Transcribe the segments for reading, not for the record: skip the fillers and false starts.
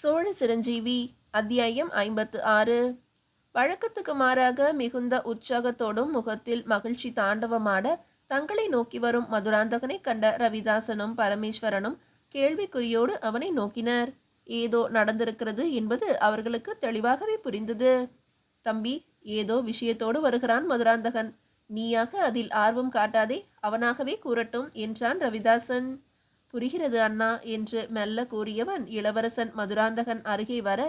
சோழ சிரஞ்சீவி அத்தியாயம் 56. வழக்கத்துக்கு மாறாக மிகுந்த உற்சாகத்தோடும் முகத்தில் மகிழ்ச்சி தாண்டவமாட தங்களை நோக்கி வரும் மதுராந்தகனை கண்ட ரவிதாசனும் பரமேஸ்வரனும் கேள்விக்குறியோடு அவனை நோக்கினர். ஏதோ நடந்திருக்கிறது என்பது அவர்களுக்கு தெளிவாகவே புரிந்தது. தம்பி, ஏதோ விஷயத்தோடு வருகிறான் மதுராந்தகன். நீயாக அதில் ஆர்வம் காட்டாதே, அவனாகவே கூறட்டும் என்றான் ரவிதாசன். புரிகிறது அண்ணா என்று மெல்ல கூறியவன் இளவரசன் மதுராந்தகன் அருகே வர,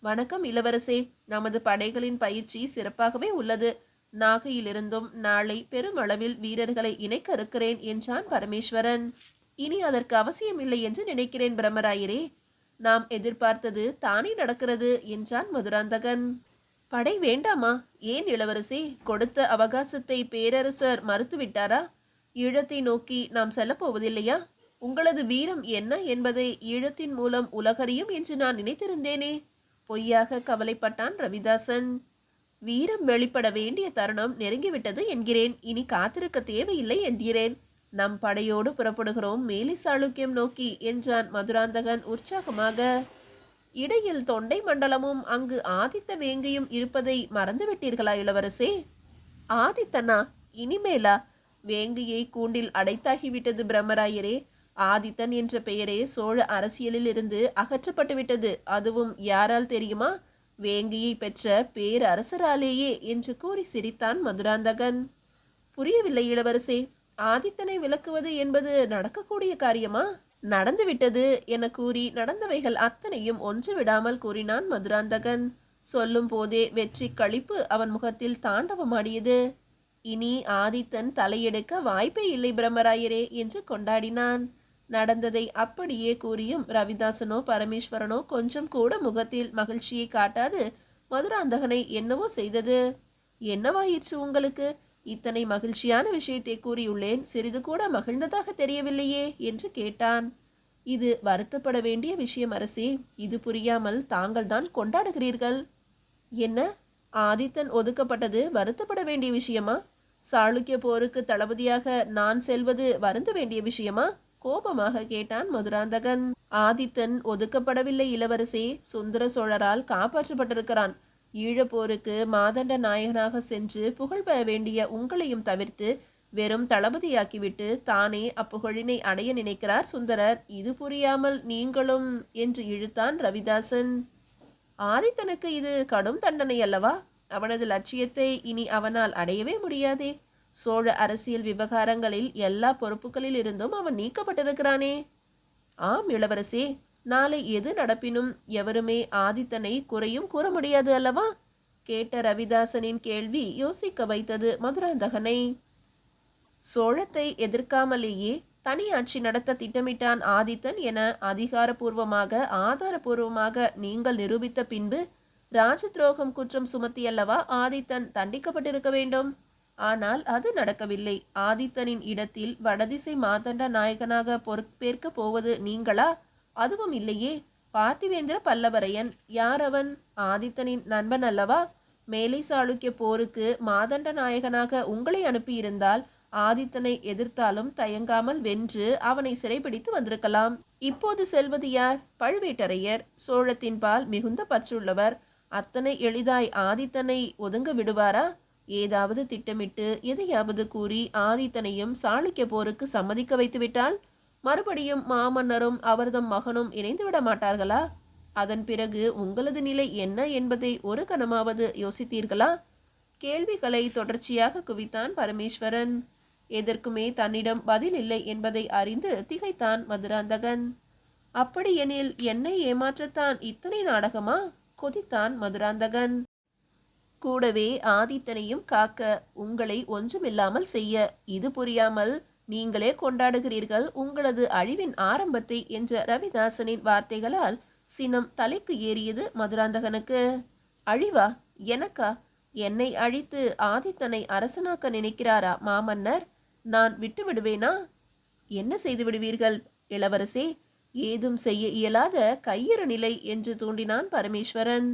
வணக்கம் இளவரசே, நமது படைகளின் பயிற்சி சிறப்பாகவே உள்ளது. நாகையிலிருந்தும் நாளை பெருமளவில் வீரர்களை இணைக்க இருக்கிறேன் என்றான் பரமேஸ்வரன். இனி அதற்கு அவசியமில்லை என்று நினைக்கிறேன் பிரம்மராயரே. நாம் எதிர்பார்த்தது தானே நடக்கிறது என்றான் மதுராந்தகன். படை வேண்டாமா? ஏன் இளவரசே, கொடுத்த அவகாசத்தை பேரரசர் மறுத்துவிட்டாரா? ஈழத்தை நோக்கி நாம் செல்லப்போவதில்லையா? உங்களது வீரம் என்ன என்பதை ஈழத்தின் மூலம் உலகறியும் என்று நான் நினைத்திருந்தேனே. பொய்யாக கவலைப்பட்டான் ரவிதாசன். வீரம் வெளிப்பட வேண்டிய தருணம் நெருங்கிவிட்டது என்கிறேன். இனி காத்திருக்க தேவையில்லை என்கிறேன். நம் படையோடு புறப்படுகிறோம் மேலை சாளுக்கியம் நோக்கி என்றான் மதுராந்தகன் உற்சாகமாக. இடையில் தொண்டை மண்டலமும் அங்கு ஆதித்த வேங்கையும் இருப்பதை மறந்துவிட்டீர்களா இளவரசே? ஆதித்தனா? இனிமேலா? வேங்கையை கூண்டில் அடைத்தாகிவிட்டது பிரம்மராயரே. ஆதித்தன் என்ற பெயரே சோழ அரசியலில் இருந்து அகற்றப்பட்டுவிட்டது. அதுவும் யாரால் தெரியுமா? வேங்கையை பெற்ற பேரரசராலேயே என்று கூறி சிரித்தான் மதுராந்தகன். புரியவில்லை இளவரசே. ஆதித்தனை விலக்குவது என்பது நடக்கக்கூடிய காரியமா? நடந்துவிட்டது என கூறி நடந்தவைகள் அத்தனையும் ஒன்று விடாமல் கூறினான் மதுராந்தகன். சொல்லும் போதே வெற்றி களிப்பு அவன் முகத்தில் தாண்டவமாடியது. இனி ஆதித்தன் தலையெடுக்க வாய்ப்பே இல்லை பிரம்மராயரே என்று கொண்டாடினான். நடந்ததை அப்படியே கூறியும் ரவிதாசனோ பரமேஸ்வரனோ கொஞ்சம் கூட முகத்தில் மகிழ்ச்சியை காட்டாது மதுராந்தகனை என்னவோ செய்தது. என்னவாயிற்று உங்களுக்கு? இத்தனை மகிழ்ச்சியான விஷயத்தை கூறியுள்ளேன், சிறிது கூட மகிழ்ந்ததாக தெரியவில்லையே என்று கேட்டான். இது வருத்தப்பட வேண்டிய விஷயம் அரசே. இது புரியாமல் தாங்கள்தான் கொண்டாடுகிறீர்கள். என்ன? ஆதித்தன் ஒதுக்கப்பட்டது வருத்தப்பட வேண்டிய விஷயமா? சாளுக்கிய போருக்கு தளபதியாக நான் செல்வது வருந்த வேண்டிய விஷயமா? கோபமாக கேட்டான் மதுராந்தகன். ஆதித்தன் ஒதுக்கப்படவில்லை இளவரசே. சுந்தர சோழரால் காப்பாற்றப்பட்டிருக்கிறான். ஈழப்போருக்கு மாதண்ட நாயகனாக சென்று புகழ் பெற வேண்டிய உங்களையும் தவிர்த்து வெறும் தளபதியாக்கிவிட்டு தானே அப்புகழினை அடைய நினைக்கிறார் சுந்தரர். இது புரியாமல் நீங்களும் என்று இழுத்தான் ரவிதாசன். ஆதித்தனுக்கு இது கடும் தண்டனை அல்லவா? அவனது லட்சியத்தை இனி அவனால் அடையவே முடியாதே. சோழ அரசியல் விவகாரங்களில் எல்லா பொறுப்புகளில் இருந்தும் அவன் நீக்கப்பட்டிருக்கிறானே. ஆம் இளவரசே, நாளை எது நடப்பினும் எவருமே ஆதித்தனை குறையும் கூற முடியாது அல்லவா? கேட்ட ரவிதாசனின் கேள்வி யோசிக்க வைத்தது மதுராந்தகனை. சோழத்தை எதிர்க்காமலேயே தனியாட்சி நடத்த திட்டமிட்டான் ஆதித்தன் என அதிகாரபூர்வமாக ஆதாரபூர்வமாக நீங்கள் நிரூபித்த பின்பு ராஜ துரோகம் குற்றம் சுமத்தியல்லவா ஆதித்தன் தண்டிக்கப்பட்டிருக்க வேண்டும். ஆனால் அது நடக்கவில்லை. ஆதித்தனின் இடத்தில் வடதிசை மாதண்ட நாயகனாக பொறுப்பேற்க போவது நீங்களா? அதுவும் இல்லையே. பார்த்திவேந்திர பல்லவரையன். யார் அவன்? ஆதித்தனின் நண்பன் அல்லவா? மேலை சாளுக்கிய போருக்கு மாதண்ட நாயகனாக உங்களை அனுப்பியிருந்தால் ஆதித்தனை எதிர்த்தாலும் தயங்காமல் வென்று அவனை சிறைப்பிடித்து வந்திருக்கலாம். இப்போது செல்வது யார்? பழுவேட்டரையர். சோழத்தின் பால் மிகுந்த பற்றுள்ளவர். அத்தனை எளிதாய் ஆதித்தனை ஒதுங்க விடுவாரா? ஏதாவது திட்டமிட்டு எதையாவது கூறி ஆதித்தனையும் சாளுக்கிய போருக்கு சம்மதிக்க வைத்துவிட்டால் மறுபடியும் மாமன்னரும் அவர்தம் மகனும் இணைந்து விட மாட்டார்களா? அதன் பிறகு உங்களது நிலை என்ன என்பதை ஒரு கணமாவது யோசித்தீர்களா? கேள்விகளை தொடர்ச்சியாக குவித்தான் பரமேஸ்வரன். எதற்குமே தன்னிடம் பதில் இல்லை என்பதை அறிந்து திகைத்தான் மதுராந்தகன். அப்படியெனில் என்னை ஏமாற்றத்தான் இத்தனை நாடகமா? கொதித்தான் மதுராந்தகன். கூடவே ஆதித்தனையும் காக்க, உங்களை ஒன்றுமில்லாமல் செய்ய. இது புரியாமல் நீங்களே கொண்டாடுகிறீர்கள் உங்களது அழிவின் ஆரம்பத்தை என்ற ரவிதாசனின் வார்த்தைகளால் சினம் தலைக்கு ஏறியது மதுராந்தகனுக்கு. அழிவா? எனக்கா? என்னை அழித்து ஆதித்தனை அரசனாக்க நினைக்கிறாரா மாமன்னர்? நான் விட்டு விடுவேனா? என்ன செய்து விடுவீர்கள் இளவரசே? ஏதும் செய்ய இயலாத கையறு நிலை என்று தூண்டினான் பரமேஸ்வரன்.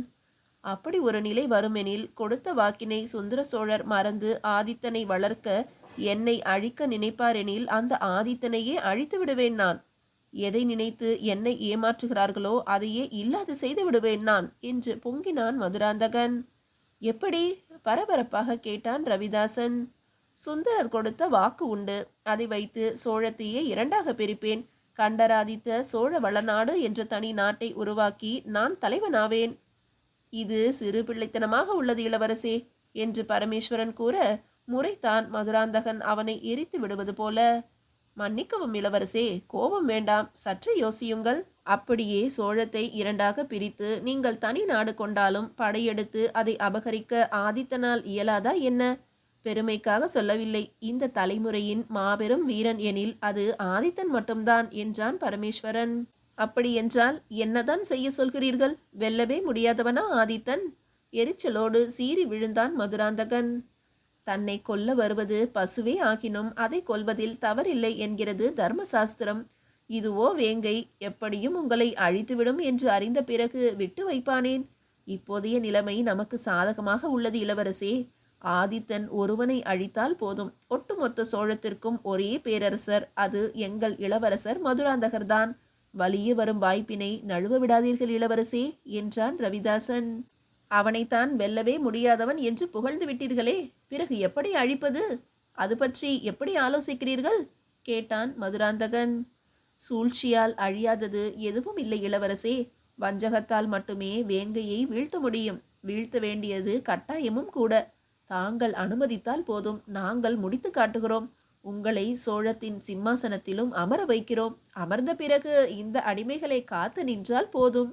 அப்படி ஒரு நிலை வருமெனில் கொடுத்த வாக்கினை சுந்தர சோழர் மறந்து ஆதித்தனை வளர்க்க என்னை அழிக்க நினைப்பாரெனில் அந்த ஆதித்தனையே அழித்து விடுவேன் நான். எதை நினைத்து என்னை ஏமாற்றுகிறார்களோ அதையே இல்லாது செய்து விடுவேன் நான் என்று பொங்கினான் மதுராந்தகன். எப்படி? பரபரப்பாக கேட்டான் ரவிதாசன். சுந்தரர் கொடுத்த வாக்கு உண்டு. அதை வைத்து சோழத்தையே இரண்டாக பிரிப்பேன். கண்டராதித்த சோழ வளநாடு என்ற தனி நாட்டை உருவாக்கி நான் தலைவனாவேன். இது சிறு பிள்ளைத்தனமாக உள்ளது இளவரசே என்று பரமேஸ்வரன் கூற முறைத்தான் மதுராந்தகன் அவனை எரித்து விடுவது போல. மன்னிக்கவும் இளவரசே, கோபம் வேண்டாம், சற்று யோசியுங்கள். அப்படியே சோழத்தை இரண்டாக பிரித்து நீங்கள் தனி நாடு கொண்டாலும் படையெடுத்து அதை அபகரிக்க ஆதித்தனால் இயலாதா என்ன? பெருமைக்காக சொல்லவில்லை. இந்த தலைமுறையின் மாபெரும் வீரன் எனில் அது ஆதித்தன் மட்டும்தான் என்றான் பரமேஸ்வரன். அப்படியென்றால் என்னதான் செய்ய சொல்கிறீர்கள்? வெல்லவே முடியாதவனா ஆதித்தன்? எரிச்சலோடு சீறி விழுந்தான் மதுராந்தகன். தன்னை கொல்ல வருவது பசுவே ஆகினும் அதை கொல்வதில் தவறில்லை என்கிறது தர்மசாஸ்திரம். இதுவோ வேங்கை, எப்படியும் உங்களை அழித்துவிடும் என்று அறிந்த பிறகு விட்டு வைப்பானேன்? இப்போதைய நிலைமை நமக்கு சாதகமாக உள்ளது இளவரசே. ஆதித்தன் ஒருவனை அழித்தால் போதும். ஒட்டுமொத்த சோழத்திற்கும் ஒரே பேரரசர், அது எங்கள் இளவரசர் மதுராந்தகர்தான். வலிய வரும் வாய்ப்பினை நழுவ விடாதீர்கள் இளவரசே என்றான் ரவிதாசன். அவனைத்தான் வெல்லவே முடியாதவன் என்று புகழ்ந்து விட்டீர்களே, பிறகு எப்படி அழிப்பது? அது பற்றி எப்படி ஆலோசிக்கிறீர்கள் கேட்டான் மதுராந்தகன். சூழ்ச்சியால் அழியாதது எதுவும் இல்லை இளவரசே. வஞ்சகத்தால் மட்டுமே வேங்கையை வீழ்த்த முடியும். வீழ்த்த வேண்டியது கட்டாயமும் கூட. தாங்கள் அனுமதித்தால் போதும், நாங்கள் முடித்து காட்டுகிறோம். உங்களை சோழத்தின் சிம்மாசனத்திலும் அமர வைக்கிறோம். அமர்ந்த பிறகு இந்த அடிமைகளை காத்து நின்றால் போதும்.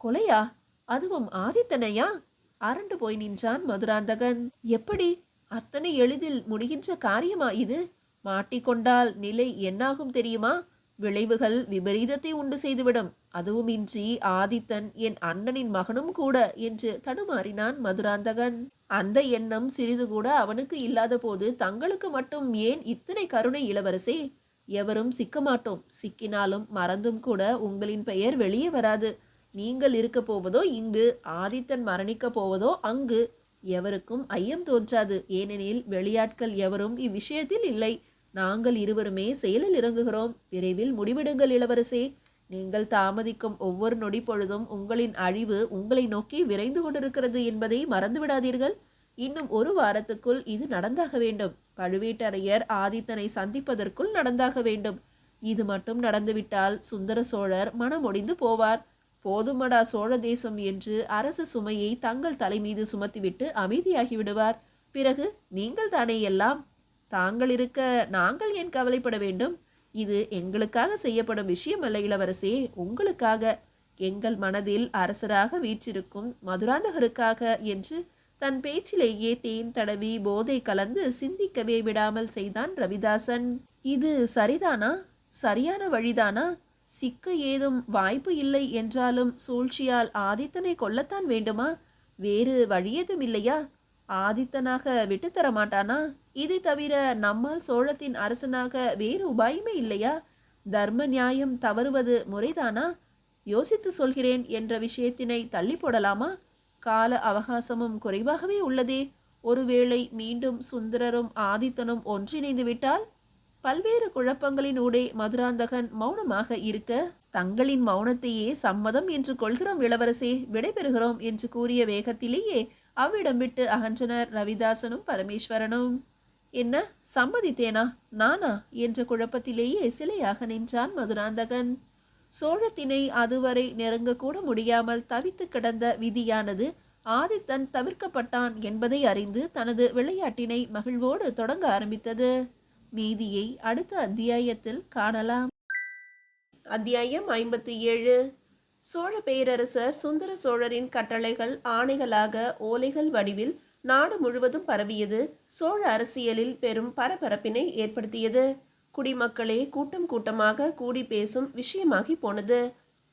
கொலையா? அதுவும் ஆதித்தனையா? அரண்டு போய் நின்றான் மதுராந்தகன். எப்படி? அத்தனை எளிதில் முடிகின்ற காரியமா இது? மாட்டிக்கொண்டால் நிலை என்னாகும் தெரியுமா? விளைவுகள் விபரீதத்தை உண்டு செய்துவிடும். அதுவுமின்றி ஆதித்தன் என் அண்ணனின் மகனும் கூட என்று தடுமாறினான் மதுராந்தகன். அந்த எண்ணம் சிறிது கூட அவனுக்கு இல்லாத போது தங்களுக்கு மட்டும் ஏன் இத்தனை கருணை இளவரசே? எவரும் சிக்க மாட்டோம். சிக்கினாலும் மறந்தும் கூட உங்களின் பெயர் வெளியே வராது. நீங்கள் இருக்க போவதோ இங்கு, ஆதித்தன் மரணிக்க போவதோ அங்கு. எவருக்கும் ஐயம் தோன்றாது. ஏனெனில் வெளியாட்கள் எவரும் இவ்விஷயத்தில் இல்லை. நாங்கள் இருவருமே செயலில் இறங்குகிறோம். விரைவில் முடிவெடுங்கள் இளவரசே. நீங்கள் தாமதிக்கும் ஒவ்வொரு நொடி பொழுதும் உங்களின் அழிவு உங்களை நோக்கி விரைந்து கொண்டிருக்கிறது என்பதை மறந்துவிடாதீர்கள். இன்னும் ஒரு வாரத்துக்குள் இது நடந்தாக வேண்டும். பழுவேட்டரையர் ஆதித்தனை சந்திப்பதற்குள் நடந்தாக வேண்டும். இது மட்டும் நடந்துவிட்டால் சுந்தர சோழர் மனமொடிந்து போவார். போதுமடா சோழ தேசம் என்று அரசு சுமையை தங்கள் தலை மீது சுமத்திவிட்டு அமைதியாகி விடுவார். பிறகு நீங்கள் தானே எல்லாம். தாங்கள் இருக்க நாங்கள் ஏன் கவலைப்பட வேண்டும்? இது எங்களுக்காக செய்யப்படும் விஷயம் அல்ல இளவரசே, உங்களுக்காக. எங்கள் மனதில் அரசராக வீற்றிருக்கும் மதுராந்தகருக்காக என்று தன் பேச்சிலேயே தேன் தடவி போதை கலந்து சிந்திக்கவே விடாமல் செய்தான் ரவிதாசன். இது சரிதானா? சரியான வழிதானா? சிக்க ஏதும் வாய்ப்பு இல்லை என்றாலும் சூழ்ச்சியால் ஆதித்தனை கொல்லத்தான் வேண்டுமா? வேறு வழியேதும் இல்லையா? ஆதித்தனாக விட்டுத்தர மாட்டானா? இதை தவிர நம்மால் சோழத்தின் அரசனாக வேறு உபாயமே இல்லையா? தர்ம நியாயம் தவறுவது முறைதானா? யோசித்து சொல்கிறேன் என்ற விஷயத்தினை தள்ளி போடலாமா? கால அவகாசமும் குறைவாகவே உள்ளதே. ஒருவேளை மீண்டும் சுந்தரரும் ஆதித்தனும் ஒன்றிணைந்து விட்டால்? பல்வேறு குழப்பங்களினூடே மதுராந்தகன் மௌனமாக இருக்க, தங்களின் மௌனத்தையே சம்மதம் என்று கொள்கிறோம் இளவரசே, விடைபெறுகிறோம் என்று கூறிய வேகத்திலேயே அவ்விடம் விட்டு அகன்றனர் ரவிதாசனும் பரமேஸ்வரனும். என்ன, சம்மதித்தேனா? நானா என்ற குழப்பத்திலேயே சிலையாக நின்றான் மதுராந்தகன். சோழத்தினை அதுவரை நெருங்கக்கூட முடியாமல் தவித்து கிடந்த விதியானது ஆதித்தன் தவிர்க்கப்பட்டான் என்பதை அறிந்து தனது விளையாட்டினை மகிழ்வோடு தொடங்க ஆரம்பித்தது. மீதியை அடுத்த அத்தியாயத்தில் காணலாம். அத்தியாயம் 57. சோழ பேரரசர் சுந்தர சோழரின் கட்டளைகள் ஆணைகளாக ஓலைகள் வடிவில் நாடு முழுவதும் பரவியது. சோழ அரசியலில் பெரும் பரபரப்பினை ஏற்படுத்தியது. குடிமக்களே கூட்டம் கூட்டமாக கூடி பேசும் விஷயமாகி போனது.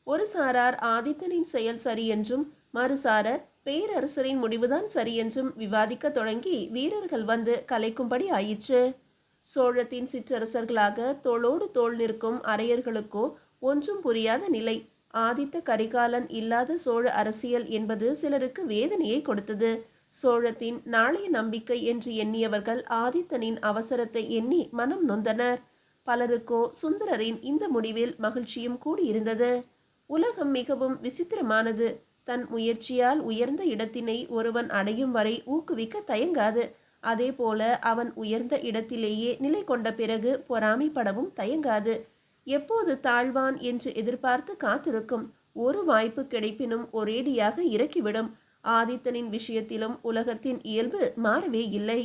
ஒரு சாரார் ஆதித்தனின் செயல் சரியென்றும், மறுசாரர் பேரரசரின் முடிவுதான் சரியென்றும் விவாதிக்க தொடங்கி வீரர்கள் வந்து கலைக்கும்படி ஆயிற்று. சோழத்தின் சிற்றரசர்களாக தோளோடு தோள் நிற்கும் அரையர்களுக்கோ ஒன்றும் புரியாத நிலை. ஆதித்த கரிகாலன் இல்லாத சோழ அரசியல் என்பது சிலருக்கு வேதனையை கொடுத்தது. சோழத்தின் நாளைய நம்பிக்கை என்று எண்ணியவர்கள் ஆதித்தனின் அவசரத்தை எண்ணி மனம் நொந்தனர். பலருக்கோ சுந்தரரின் இந்த முடிவில் மகிழ்ச்சியும் கூடியிருந்தது. உலகம் மிகவும் விசித்திரமானது. தன் முயற்சியால் உயர்ந்த இடத்தினை ஒருவன் அடையும் வரை ஊக்குவிக்க தயங்காது. அதே போல அவன் உயர்ந்த இடத்திலேயே நிலை கொண்ட பிறகு பொறாமைப்படவும் தயங்காது. எப்போது தாழ்வான் என்று எதிர்பார்த்து காத்திருக்கும். ஒரு வாய்ப்பு கிடைப்பினும் ஒரேடியாக இறக்கிவிடும். ஆதித்தனின் விஷயத்திலும் உலகத்தின் இயல்பு மாறவே இல்லை.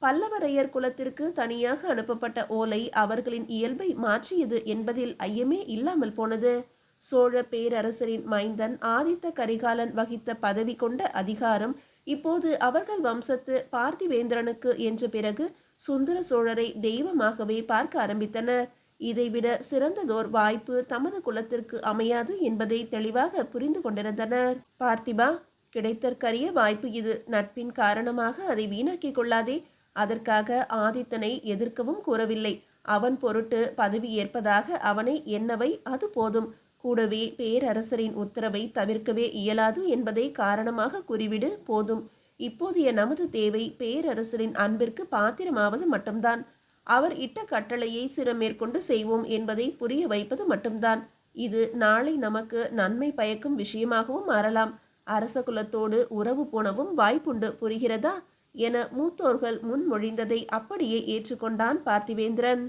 பல்லவரையர் குலத்திற்கு தனியாக அனுப்பப்பட்ட ஓலை அவர்களின் இயல்பை மாற்றியது என்பதில் ஐயமே இல்லாமல் போனது. சோழ பேரரசரின் மைந்தன் ஆதித்த கரிகாலன் வகித்த பதவி கொண்ட அதிகாரம் இப்போது அவர்கள் வம்சத்து பார்த்திவேந்திரனுக்கு என்ற பிறகு சுந்தர சோழரை தெய்வமாகவே பார்க்க ஆரம்பித்தனர். இதைவிட சிறந்ததோர் வாய்ப்பு தமது குலத்திற்கு அமையாது என்பதை தெளிவாக புரிந்து கொண்டிருந்தனர். பார்த்திபா, கிடைத்தற்கரிய வாய்ப்பு இது. நட்பின் காரணமாக அதை வீணாக்கிக் கொள்ளாதே. அதற்காக ஆதித்தனை எதிர்க்கவும் கூறவில்லை. அவன் பொருட்டு பதவி ஏற்பதாக அவனை எண்ணவை, அது போதும். கூடவே பேரரசரின் உத்தரவை தவிர்க்கவே இயலாது என்பதை காரணமாக கூறிவிடு, போதும். இப்போதைய நமது தேவை பேரரசரின் அன்பிற்கு பாத்திரமாவது மட்டும்தான். அவர் இட்ட கட்டளையை சிரமேற்கொண்டு செய்வோம் என்பதை புரிய வைப்பது மட்டும்தான். இது நாளை நமக்கு நன்மை பயக்கும் விஷயமாகவும் மாறலாம். அரச குலத்தோடு உறவு போனவும் வாய்ப்புண்டு, புரிகிறதா என மூத்தோர்கள் முன்மொழிந்ததை அப்படியே ஏற்றுக்கொண்டான் பார்த்திவேந்திரன்.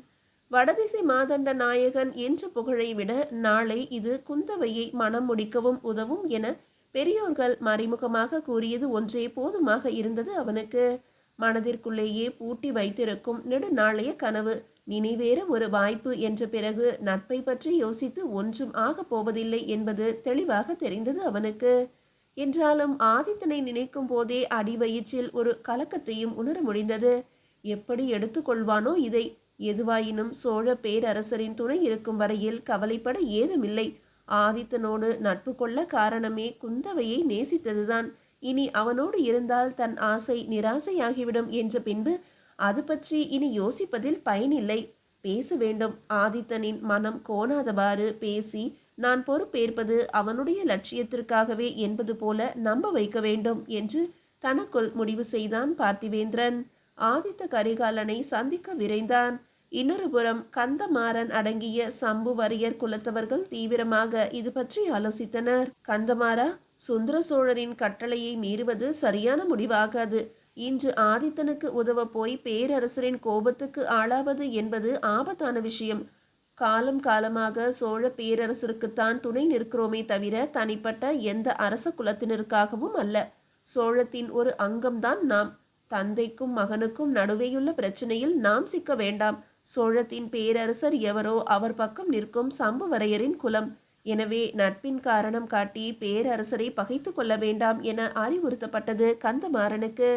வடதிசை மாதண்ட நாயகன் என்ற புகழை விட நாளை இது குந்தவையை மனம் முடிக்கவும் உதவும் என பெரியோர்கள் மறைமுகமாக கூறியது ஒன்றே போதுமாக இருந்தது அவனுக்கு. மனதிற்குள்ளேயே பூட்டி வைத்திருக்கும் நெடுநாளைய கனவு நினைவேற ஒரு வாய்ப்பு என்ற பிறகு நட்பை பற்றி யோசித்து ஒன்றும் ஆகப் போவதில்லை என்பது தெளிவாக தெரிந்தது அவனுக்கு. என்றாலும் ஆதித்தனை நினைக்கும் போதே அடிவயிற்றில் ஒரு கலக்கத்தையும் உணர முடிந்தது. எப்படி எடுத்துக்கொள்வானோ இதை? எதுவாயினும் சோழ பேரரசரின் துணை இருக்கும் வரையில் கவலைப்பட ஏதுமில்லை. ஆதித்தனோடு நட்பு கொள்ள காரணமே குந்தவையை நேசித்ததுதான். இனி அவனோடு இருந்தால் தன் ஆசை நிராசையாகிவிடும் என்ற பின்பு அது பற்றி இனி யோசிப்பதில் பயனில்லை. பேச வேண்டும். ஆதித்தனின் மனம் கோணாதவாறு பேசி நான் பொறுப்பேற்பது அவனுடைய லட்சியத்திற்காகவே என்பது போல நம்ப வைக்க வேண்டும் என்று தனக்குள் முடிவு செய்தான் பார்த்திவேந்திரன். ஆதித்த கரிகாலனை சந்திக்க விரைந்தான். இன்னொரு புறம் கந்தமாறன் அடங்கிய சம்புவரையர் குலத்தவர்கள் தீவிரமாக இது பற்றி ஆலோசித்தனர். கந்தமாறா, சுந்தர சோழரின் கட்டளையை மீறுவது சரியான முடிவாகாது. இன்று ஆதித்தனுக்கு உதவ போய் பேரரசரின் கோபத்துக்கு ஆளாவது என்பது ஆபத்தான விஷயம். காலம் காலமாக சோழ பேரரசருக்குத்தான் துணை நிற்கிறோமே தவிர தனிப்பட்ட எந்த அரச குலத்தினருக்காகவும் அல்ல. சோழத்தின் ஒரு அங்கம்தான் நாம். தந்தைக்கும் மகனுக்கும் நடுவேயுள்ள பிரச்சனையில் நாம் சிக்க வேண்டாம். சோழத்தின் பேரரசர் எவரோ அவர் பக்கம் நிற்கும் சம்புவரையரின் குலம். எனவே நட்பின் காரணம் காட்டி பேரரசரை பகைத்து கொள்ள வேண்டாம் என அறிவுறுத்தப்பட்டது கந்தமாறனுக்கு.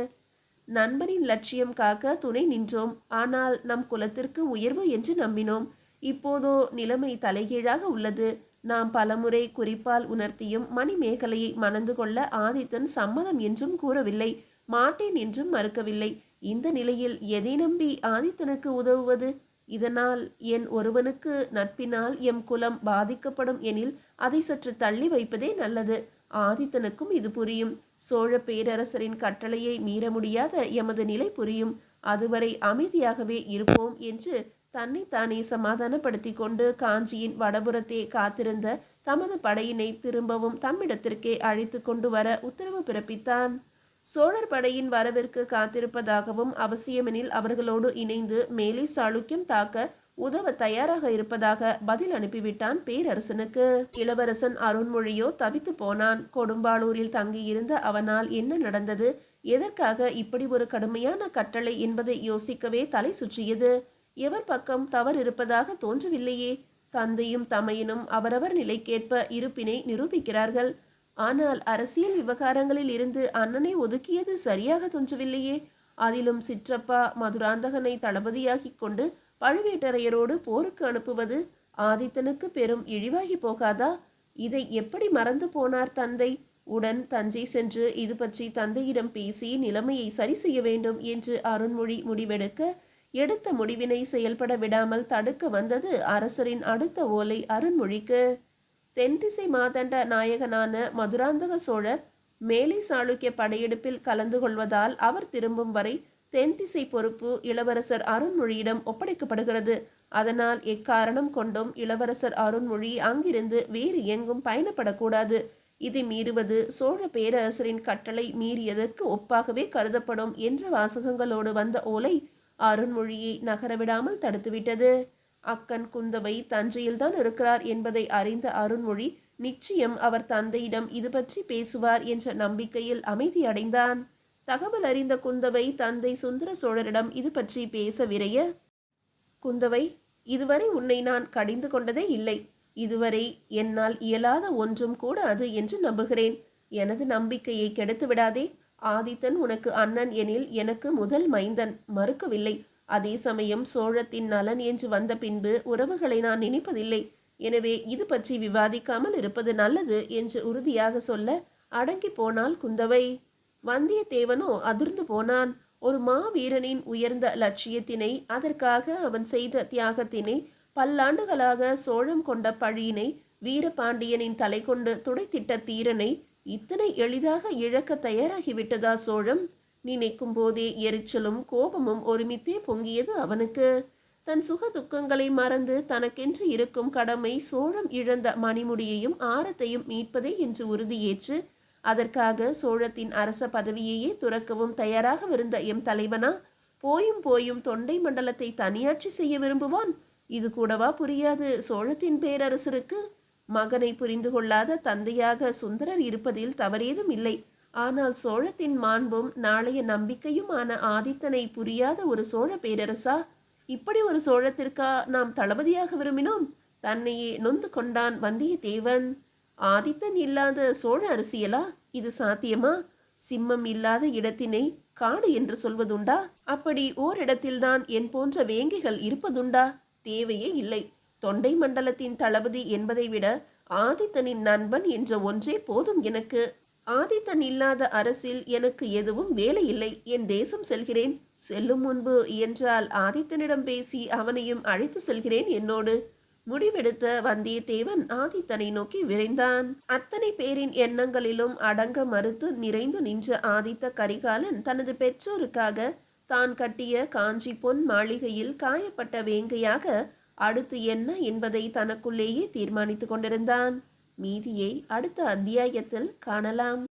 நண்பனின் லட்சியம் காக்க துணை நின்றோம். ஆனால் நம் குலத்திற்கு உயர்வு என்று நம்பினோம். இப்போதோ நிலைமை தலைகீழாக உள்ளது. நாம் பலமுறை குறிப்பால் உணர்த்தியும் மணிமேகலையை மணந்து கொள்ள ஆதித்தன் சம்மதம் என்றும் கூறவில்லை. மாட்டேன் என்றும் மறுக்கவில்லை. இந்த நிலையில் எதை நம்பி ஆதித்தனுக்கு உதவுவது? இதனால் என் ஒருவனுக்கு நட்பினால் எம் குலம் பாதிக்கப்படும் எனில் அதை சற்று தள்ளி வைப்பதே நல்லது. ஆதித்தனுக்கும் இது புரியும். சோழ பேரரசரின் கட்டளையை மீற முடியாத எமது நிலை புரியும். அதுவரை அமைதியாகவே இருப்போம் என்று தன்னைத்தானே சமாதானப்படுத்தி கொண்டு காஞ்சியின் வடபுறத்தே காத்திருந்த தமது படையினை திரும்பவும் தம்மிடத்திற்கே அழைத்து கொண்டு வர உத்தரவு பிறப்பித்தான். சோழர் படையின் வரவிற்கு காத்திருப்பதாகவும் அவசியமெனில் அவர்களோடு இணைந்து மேலை சாளுக்கியம் தாக்க உதவ தயாராக இருப்பதாக பதில் அனுப்பிவிட்டான் பேரரசனுக்கு. இளவரசன் அருண்மொழியோ தவித்து போனான். கொடும்பாளூரில் தங்கியிருந்த அவனால் என்ன நடந்தது, எதற்காக இப்படி ஒரு கடுமையான கட்டளை என்பதை யோசிக்கவே தலை சுற்றியது. எவர் பக்கம் தவறு இருப்பதாக தோன்றவில்லையே. தந்தையும் தமையனும் அவரவர் நிலைக்கேற்ப இருப்பினை நிரூபிக்கிறார்கள். ஆனால் அரசியல் விவகாரங்களில் இருந்து அண்ணனை ஒதுக்கியது சரியாக தோன்றவில்லையே. அதிலும் சிற்றப்பா மதுராந்தகனை தளபதியாகி கொண்டு பழுவேட்டரையரோடு போருக்கு அனுப்புவது ஆதித்தனுக்கு பெரும் இழிவாகி போகாதா? இதை எப்படி மறந்து போனார் தந்தை? உடன் தஞ்சை சென்று இது பற்றி தந்தையிடம் பேசி நிலைமையை சரி செய்ய வேண்டும் என்று அருண்மொழி முடிவெடுக்க, எடுத்த முடிவினை செயல்பட விடாமல் தடுக்க வந்தது அரசரின் அடுத்த ஓலை அருண்மொழிக்கு. தென்திசை மாதண்ட நாயகனான மதுராந்தக சோழர் மேலை சாளுக்கிய படையெடுப்பில் கலந்து கொள்வதால் அவர் திரும்பும் வரை தென்திசை பொறுப்பு இளவரசர் அருண்மொழியிடம் ஒப்படைக்கப்படுகிறது. அதனால் எக்காரணம் கொண்டும் இளவரசர் அருண்மொழி அங்கிருந்து வேறு எங்கும் பயணப்படக்கூடாது. இதை மீறுவது சோழ பேரரசரின் கட்டளை மீறியதற்கு ஒப்பாகவே கருதப்படும் என்ற வாசகங்களோடு வந்த ஓலை அருண்மொழியை நகரவிடாமல் தடுத்துவிட்டது. அக்கன் குந்தவை தஞ்சையில்தான் இருக்கிறார் என்பதை அறிந்த அருண்மொழி நிச்சயம் அவர் தந்தையிடம் இது பற்றி பேசுவார் என்ற நம்பிக்கையில் அமைதியடைந்தான். தகவல் அறிந்த குந்தவை தந்தை சுந்தர சோழரிடம் இது பற்றி பேச விரைய, குந்தவை, இதுவரை உன்னை நான் கடிந்து கொண்டதே இல்லை. இதுவரை என்னால் இயலாத ஒன்றும் கூட அது என்று நம்புகிறேன். எனது நம்பிக்கையை கெடுத்து விடாதே. ஆதித்தன் உனக்கு அண்ணன் எனில் எனக்கு முதல் மைந்தன், மறுக்கவில்லை. அதே சமயம் சோழத்தின் நலன் என்று வந்த பின்பு உறவுகளை நான் நினைப்பதில்லை. எனவே இது பற்றி விவாதிக்காமல் இருப்பது நல்லது என்று உறுதியாக சொல்ல அடங்கி போனாள் குந்தவை. வந்தியத்தேவனோ அதிர்ந்து போனான். ஒரு மாவீரனின் உயர்ந்த லட்சியத்தினை, அதற்காக அவன் செய்த தியாகத்தினை, பல்லாண்டுகளாக சோழம் கொண்ட பழியினை, வீரபாண்டியனின் தலை கொண்டு துடைத்திட்ட தீரனை இத்தனை எளிதாக இழக்க தயாராகிவிட்டதா சோழம்? நினைக்கும் போதே எரிச்சலும் கோபமும் ஒருமித்தே பொங்கியது அவனுக்கு. தன் சுக துக்கங்களை மறந்து தனக்கென்று இருக்கும் கடமை சோழம் இழந்த மணிமுடியையும் ஆரத்தையும் மீட்பதே என்று உறுதியேற்று அதற்காக சோழத்தின் அரச பதவியையே துறக்கவும் தயாராகவிருந்த எம் தலைவனா போயும் போயும் தொண்டை மண்டலத்தை தனியாட்சி செய்ய விரும்புவான்? இது கூடவா புரியாது சோழத்தின் பேரரசருக்கு? மகனை புரிந்து கொள்ளாத தந்தையாக சுந்தரர் இருப்பதில் தவறேதும் இல்லை. ஆனால் சோழத்தின் மாண்பும் நாளைய நம்பிக்கையுமான ஆதித்தனை புரியாத ஒரு சோழ பேரரசா? இப்படி ஒரு சோழத்திற்கா நாம் தளபதியாக விரும்பினோம்? தன்னையே நொந்து கொண்டான் வந்தியத்தேவன். ஆதித்தன் இல்லாத சோழ அரசியலா? இது சாத்தியமா? சிம்மம் இல்லாத இடத்தினை காடு என்று சொல்வதுண்டா? அப்படி ஓரிடத்தில்தான் என் போன்ற வேங்கைகள் இருப்பதுண்டா? தேவையே இல்லை. தொண்டை மண்டலத்தின் தளபதி என்பதை விட ஆதித்தனின் நண்பன் என்ற ஒன்றே போதும் எனக்கு. ஆதித்தன் இல்லாத அரசில் எனக்கு எதுவும் வேலை இல்லை. என் தேசம் செல்கிறேன். செல்லும் முன்பு என்றால் ஆதித்தனிடம் பேசி அவனையும் அழைத்து செல்கிறேன் என்னோடு. முடிவெடுத்த வந்தியத்தேவன் ஆதித்தனை நோக்கி விரைந்தான். அத்தனை பேரின் எண்ணங்களிலும் அடங்க மறுத்து நிறைந்து நின்ற ஆதித்த கரிகாலன் தனது பெற்றோருக்காக தான் கட்டிய காஞ்சி பொன் மாளிகையில் காயப்பட்ட வேங்கையாக அடுத்து என்ன என்பதை தனக்குள்ளேயே தீர்மானித்து கொண்டிருந்தான். மீதியை அடுத்த அத்தியாயத்தில் காணலாம்.